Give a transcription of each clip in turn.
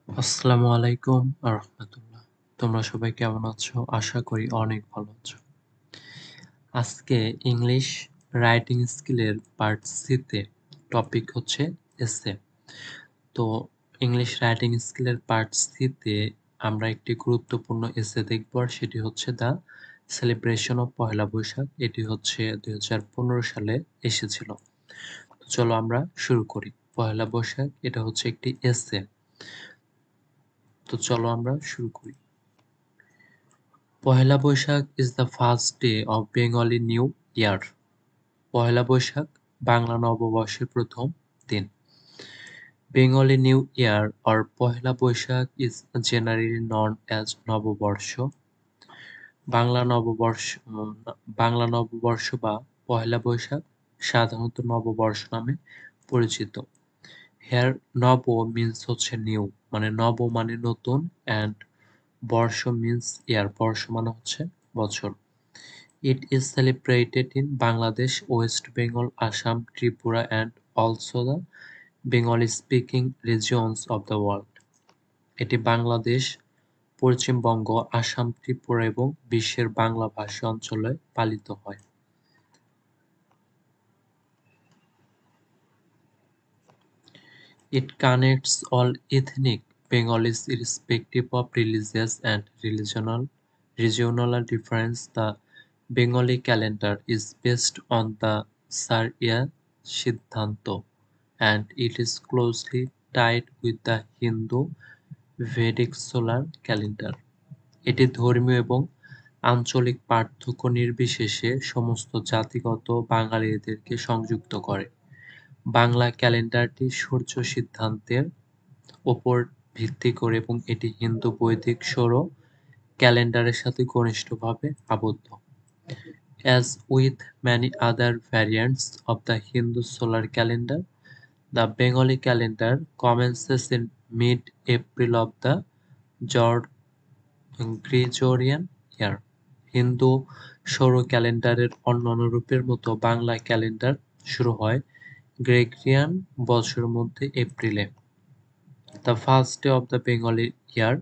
আসসালামু আলাইকুম রাহমাতুল্লাহ। তোমরা সবাই কেমন আছো? আশা করি অনেক ভালো আছো। আজকে ইংলিশ রাইটিং স্কিলের পার্ট সি তে টপিক হচ্ছে এসে। তো ইংলিশ রাইটিং স্কিলের পার্ট সি তে আমরা একটি গুরুত্বপূর্ণ এসে দেখব আর সেটি হচ্ছে the celebration of Pohela Boishakh. এটি হচ্ছে ২০১৫ সালে এসেছিল। তো চলো আমরা শুরু করি। পহেলা বৈশাখ এটা হচ্ছে একটি এসে। তো চলো আমরা শুরু করি। Pohela Boishakh is the first day of Bengali New Year. Pohela Boishakh Bangla নববর্ষের প্রথম দিন। Bengali New Year or Pohela Boishakh is generally known as নববর্ষ। বাংলা নববর্ষ বাংলা নববর্ষ বা পহেলা বৈশাখ সাধারণত নববর্ষ নামে পরিচিত। Here নব means হচ্ছে নিউ, মানে নব মানে নতুন, and বর্ষ means year, বর্ষ মানে হচ্ছে বছর। It is celebrated in Bangladesh, West Bengal, Assam, Tripura and also the Bengali-speaking regions of the world. এটি বাংলাদেশ, পশ্চিমবঙ্গ, আসাম, ত্রিপুরা এবং বিশ্বের বাংলাভাষী অঞ্চলে পালিত হয়। It connects all ethnic Bengalis irrespective of religious and regional difference. The Bengali calendar is based on the Sharia Siddhanta and it is closely tied with the Hindu Vedic solar calendar. এটি ধর্মীয় এবং আঞ্চলিক পার্থক্য নির্বিশেষে সমস্ত জাতিগত বাঙালিদেরকে সংযুক্ত করে। বাংলা ক্যালেন্ডারটি সূর্য সিদ্ধান্তের ওপর ভিত্তি করে এবং এটি হিন্দু বৈদিক সৌর ক্যালেন্ডারের সাথে ঘনিষ্ঠভাবে আবদ্ধ। As with many other variants of the Hindu solar calendar, the Bengali calendar commences in mid-April of the Gregorian year. Hindu সৌর ক্যালেন্ডারের অন্যান্য রূপের মতো বাংলা ক্যালেন্ডার শুরু হয় গ্রেগরিয়ান বছরের মধ্যে এপ্রিলে। The first day of the Bengali year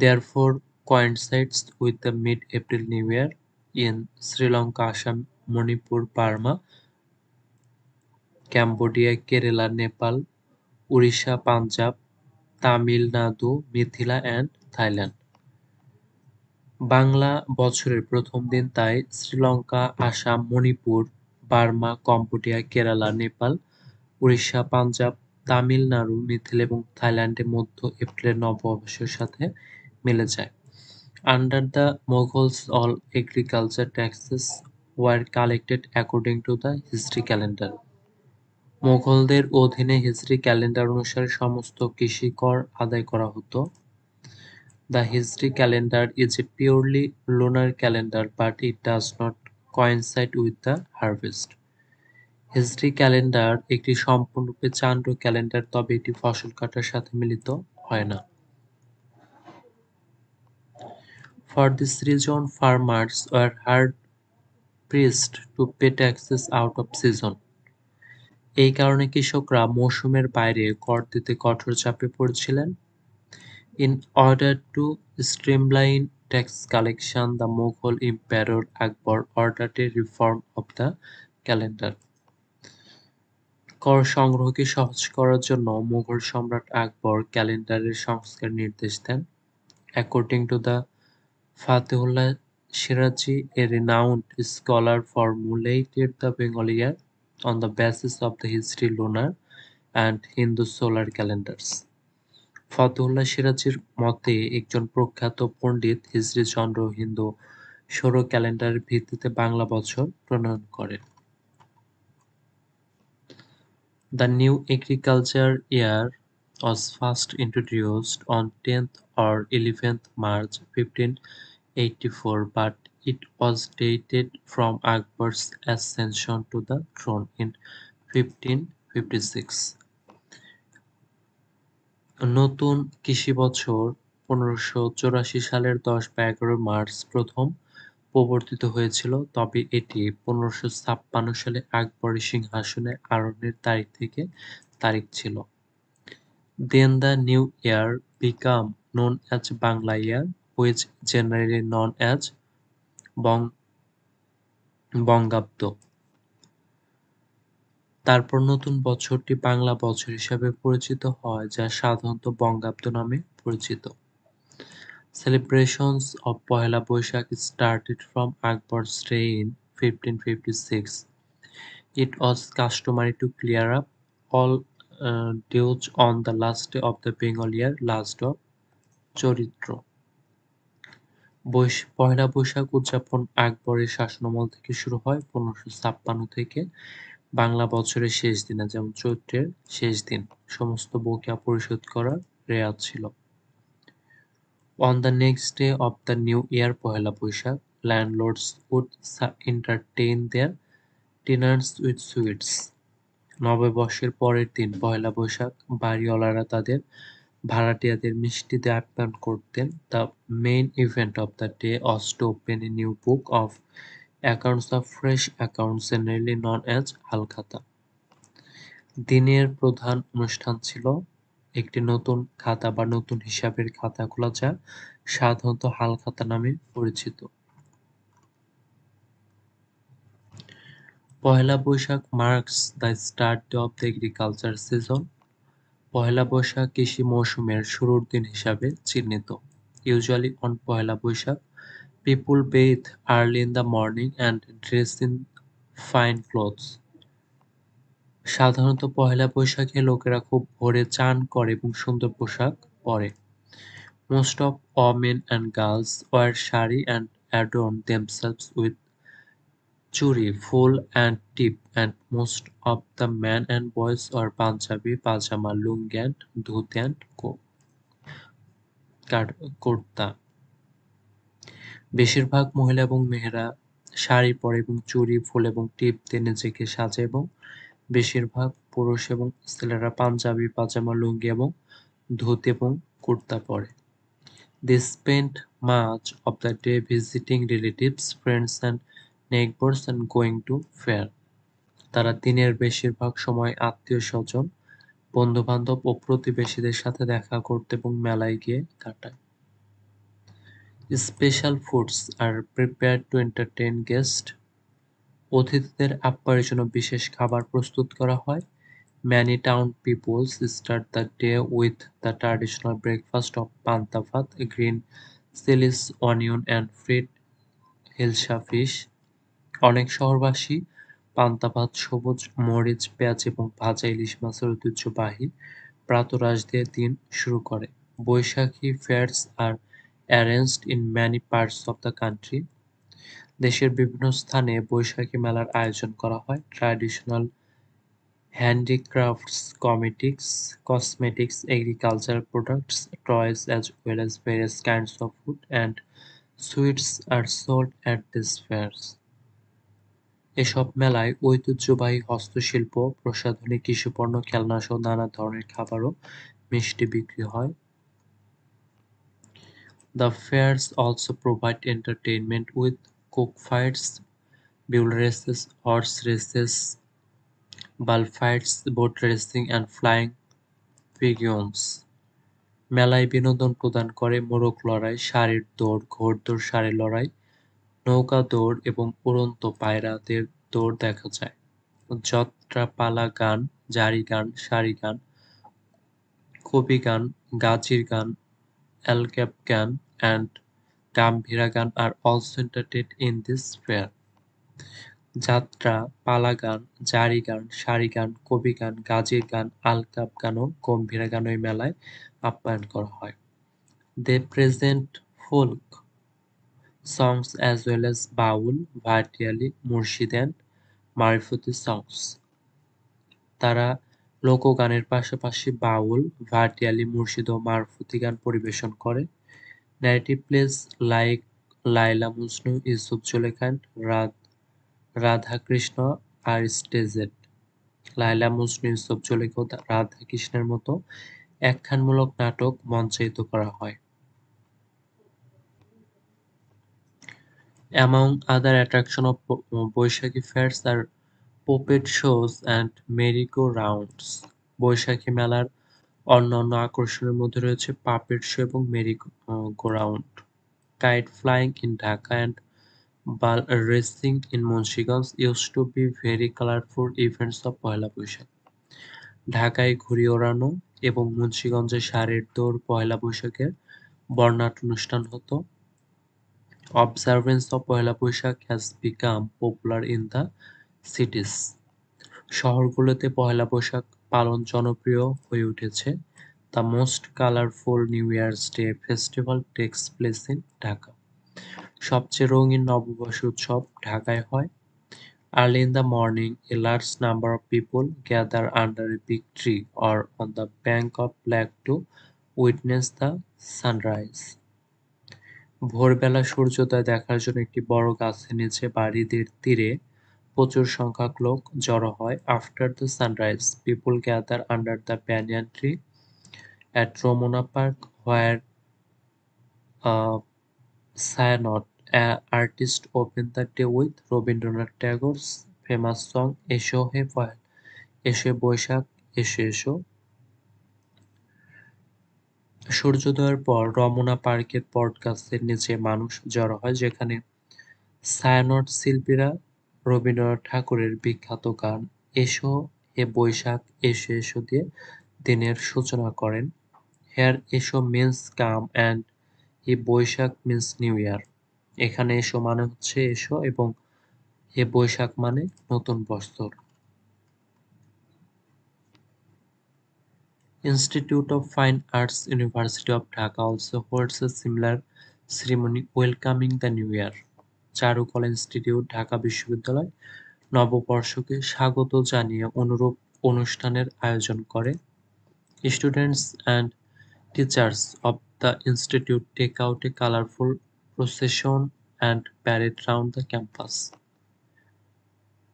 therefore coincides with the mid-April New Year in Sri Lanka, Assam, Manipur, Burma, Cambodia, Kerala, Nepal, Odisha, Punjab, Tamil Nadu, Mithila and Thailand. Bangla বছরের প্রথম দিন তাই Sri Lanka, Assam, Manipur, Burma, Cambodia, Kerala, Nepal, Orissa, Punjab, Tamil Nadu, Mithila এবং থাইল্যান্ডে মধ্য এপ্রিলের নববর্ষের সাথে মিলে যায়। Under the Mughals, all agriculture taxes were collected according to the হিজরি ক্যালেন্ডার। মুঘলদের অধীনে হিজরি ক্যালেন্ডার অনুসারে সমস্ত কৃষি কর আদায় করা হতো। The Hijri calendar is a purely lunar calendar but it does not coincide with the harvest. হিজরি ক্যালেন্ডার একটি সম্পূর্ণরূপে চান্দ্র ক্যালেন্ডার, তবে এটি ফসল কাটার সাথে মিলিত হয় না। For this reason, farmers were hard pressed to pay taxes out of season. এই কারণে কৃষকরা মৌসুমের বাইরে কর দিতে কঠোর চাপে পড়েছিলেন। In order to streamline tax collection, the Mughal Emperor Akbar ordered a reform of the calendar. কর সংগ্রহকে সহজ করার জন্য মুঘল সম্রাট আকবর ক্যালেন্ডারের সংস্কারের নির্দেশ দেন। According to the Fatehullah Shirazi, a renowned scholar formulated the Bengali year on the basis of the Hijri lunar and Hindu solar calendars. ফতেহুল্লাহ সিরাজির মতে একজন প্রখ্যাত পণ্ডিত হিজরি চন্দ্র হিন্দু সৌর ক্যালেন্ডারের ভিত্তিতে বাংলা বছর প্রণয়ন করেন। The new agriculture year was first introduced on 10th or 11th March 1584, but it was dated from Akbar's ascension to the throne in 1556. নতুন কৃষি বছর 1584 সালের 10 বা 11 মার্চ প্রথম প্রবর্তিত হয়েছিল, তবে এটি 1556 সালে আকবরের সিংহাসনে আরোহণের তারিখ ছিল। Then the new year become known as Bangla Year, which generally known as Bong বঙ্গাব্দ। তারপর নতুন বছরটি বাংলা বছর হিসাবে পরিচিত হয়, যা সাধারণত বঙ্গাব্দ নামে পরিচিত। Celebrations of Pohela Boishakh started from Akbar's reign 1556. It was customary to clear up all debts on the last day of the Bengal year, last of চরিত্র। পহেলা বৈশাখ উদযাপন আকবরের শাসনামল থেকে শুরু হয় 1556 থেকে বাংলা বছরের শেষ দিনে, যেমন চৈত্রের শেষ দিন সমস্ত বকেয়া পরিশোধ করার রেওয়াজ ছিল। On the next day of the new year, Pohela Boishakh, landlords would entertain their tenants with sweets. নববর্ষের পরের দিন পহেলা বৈশাখ বাড়িওয়ালারা তাদের ভাড়াটিয়াদের মিষ্টি দিয়ে আপ্যায়ন করতেন। The main event of the day was to open a new book of accounts of fresh accounts, generally known as হালখাতা। দিনের প্রধান অনুষ্ঠান ছিল একটি নতুন খাতা বা নতুন হিসাবের খাতা খোলা, যা সাধারণত হালখাতা নামে পরিচিত। Pohela Boishakh marks the start of the agriculture season. Pohela Boishakh কৃষি মৌসুমের শুরুর দিন হিসাবে চিহ্নিত। Usually on Pohela Boishakh, people bathe early in the morning and dress in fine clothes. সাধারণত পহেলা বৈশাখে লোকেরা খুব ভোরে চান করে এবং সুন্দর পোশাক পরে। Most of women and girls wear shari and adorn themselves with churi, full and tip, and most of the men and boys wear Punjabi, pajama, lungi and dhoti and kurta. বেশিরভাগ মহিলা এবং মেয়েরা শাড়ি পরে এবং চুড়ি, ফুল এবং টিপ দিয়ে নিজেকে সাজে এবং বেশিরভাগ পুরুষ এবং ছেলেরা পাঞ্জাবি, পাজামা, লুঙ্গি এবং ধুতি এবং কুর্তা পরে। They spend much of the day visiting relatives, friends and neighbors and going to fair. তারা দিনের বেশিরভাগ সময় আত্মীয়-স্বজন, বন্ধু-বান্ধব ও প্রতিবেশীদের সাথে দেখা করতে এবং মেলায় গিয়ে কাটায়। Special foods are prepared to entertain guests. অতিথিদের আপ্যায়নের জন্য বিশেষ খাবার প্রস্তুত করা হয়। Many town people start the day with the traditional breakfast of panta bhat, green chilies, onion and fried hilsa fish. অনেক শহরবাসী পান্তা ভাত, সবুজ মরিচ, পেঁয়াজ এবং ভাজা ইলিশ মাছের ঐতিহ্যবাহী প্রাতরাশ দিয়ে দিন শুরু করে। বৈশাখী fairs are arranged in many parts of the country. দেশের বিভিন্ন স্থানে বৈশাখী মেলার আয়োজন করা হয়। Traditional handicrafts, cosmetics, agricultural products, toys as well as various kinds of food and sweets are sold at these fairs. এসব মেলায় ঐতিহ্যবাহী হস্তশিল্প, প্রসাধনী, কৃষিপণ্য, খেলনাসহ নানা ধরনের খাবার ও মিষ্টি বিক্রি হয়। The fairs also provide entertainment with cockfights, bull races, horse races, bullfights, boat racing and flying pigeons. মেলায় বিনোদন প্রদান করে মোরগ লড়াই, ষাঁড়ের দৌড়, ঘোড়দৌড়, ষাঁড়ে লড়াই, নৌকা দৌড় এবং উড়ন্ত পায়রাদের দৌড় দেখা যায়। যাত্রাপালা গান, জারি গান, সারি গান, কবি গান, গাজির গান, এলক্যাপ গান and গাম্ভীরা গান are also entertained in this fair. যাত্রা, পালা গান, জারি গান, সারি গান, কবি গান, গাজির গান, আলকাপ গান ও গম্ভীরা গান এই মেলায় আপ্যায়ন করা হয়। They present folk songs as well as বাউল, ভাটিয়ালি, মুর্শিদ and মারফতি songs. তারা লোকগানের পাশাপাশি বাউল, ভাটিয়ালি, মুর্শিদ ও মারফতি গান পরিবেশন করে। Narrative plays like Laila Majnu, Yusuf Zulekha and Radha Krishna আর স্টেজেড। লায়লা মজনু, ইউসুফ জুলেখা ও রাধা কৃষ্ণের মতো আখ্যানমূলক নাটক মঞ্চায়িত করা হয়। Among other attractions of Baishakhi fairs are puppet shows and merry-go-rounds. বৈশাখী মেলার অন্যান্য আকর্ষণের মধ্যে রয়েছে পাপেট শো এবং Mary go round, kite flying in Dhaka and bull racing in Munshiganj used to be very colorful events of পয়লা বৈশাখ। ঢাকায় ঘুড়ি ওড়ানো এবং মুন্সিগঞ্জে ষাঁড়ের দৌড় পয়লা বৈশাখের বর্ণাঢ্য অনুষ্ঠান হতো। Observance of Poila Boishakh has become popular in the cities. শহরগুলোতে পয়লা বৈশাখ পালন জনপ্রিয় হয়ে উঠেছে। The most colorful New Year's Day festival takes place in Dhaka. সবচেয়ে রঙিন নববর্ষ উৎসব ঢাকায় হয়। Early in the morning, a large number of people gather under a big tree or on the bank of lake to witness the sunrise. ভোরবেলা সূর্যোদয় দেখার জন্য একটি বড় গাছের নিচে বাড়িদের তীরে প্রচুর সংখ্যক লোক জড়ো হয়। After the sunrise, people gather under the banyan tree at Ramona Park where a Sayanath artist opened the day with Rabindranath Tagore's famous song "এসো হে পহেলা", এসো বৈশাখ, এসো এসো। সূর্যোদয়ের পর রমনা পার্কের বটগাছের নিচে মানুষ জড়ো হয়, যেখানে ছায়ানট শিল্পীরা রবীন্দ্রনাথ ঠাকুরের বিখ্যাত গান "এসো হে বৈশাখ, এসো এসো" দিয়ে দিনের সূচনা করেন। হেয়ার এসো মিন্স কাম অ্যান্ড হে বৈশাখ মিন্স নিউ ইয়ার। এখানে এসো মানে হচ্ছে এসো এবং হে বৈশাখ মানে নতুন বছর। Institute of Fine Arts, University of Dhaka also holds a similar ceremony welcoming the new year. চারুকলা ইনস্টিটিউট ঢাকা বিশ্ববিদ্যালয় নববর্ষকে স্বাগত জানিয়ে অনুরূপ অনুষ্ঠানের আয়োজন করে। Students and teachers of the institute take out a colorful procession and parade round the campus.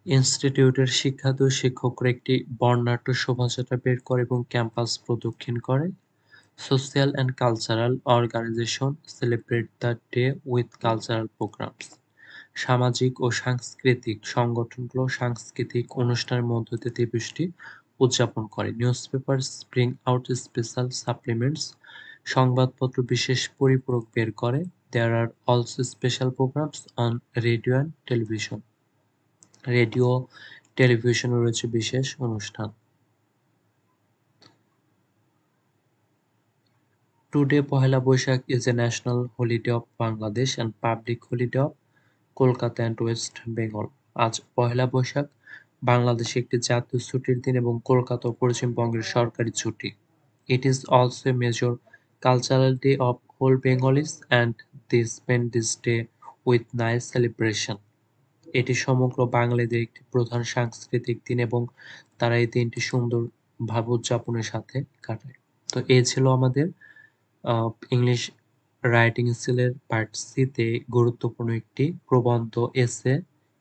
ইনস্টিটিউটের শিক্ষার্থী ও শিক্ষকরা একটি বর্ণাঢ্য শোভাযাত্রা বের করে এবং ক্যাম্পাস প্রদক্ষিণ করে। Social and cultural organisation celebrate the day with cultural programmes. সামাজিক ও সাংস্কৃতিক সংগঠনগুলো সাংস্কৃতিক অনুষ্ঠানের মধ্য দিয়ে দিবসটি উদযাপন করে। Newspapers bring out special supplements. সংবাদপত্র বিশেষ পরিপূরক বের করে। There are also special programmes on radio and television. Radio টেলিভিশনে রয়েছে বিশেষ অনুষ্ঠান। Today, Pohela Boishakh is a national holiday of Bangladesh and public holiday of Kolkata and West Bengal. আজ পহেলা বৈশাখ বাংলাদেশে একটি জাতীয় ছুটির দিন এবং কলকাতা ও পশ্চিমবঙ্গের সরকারি ছুটি। It is also a major cultural day of whole Bengalis and they spend this day with nice celebration. এটি সমগ্র বাঙালিদের একটি প্রধান সাংস্কৃতিক দিন এবং তারা এই দিনটি সুন্দরভাবে উদযাপনের সাথে কাটায়। তো এই ছিল আমাদের ইংলিশ রাইটিং স্কিলের পার্ট সিতে গুরুত্বপূর্ণ একটি প্রবন্ধ এসে।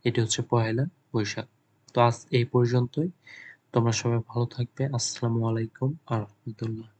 এটি হচ্ছে পহেলা বৈশাখ। তো আজ এই পর্যন্তই। তোমরা সবাই ভালো থাকবে। আসসালামু আলাইকুম ওয়া রাহমাতুল্লাহ।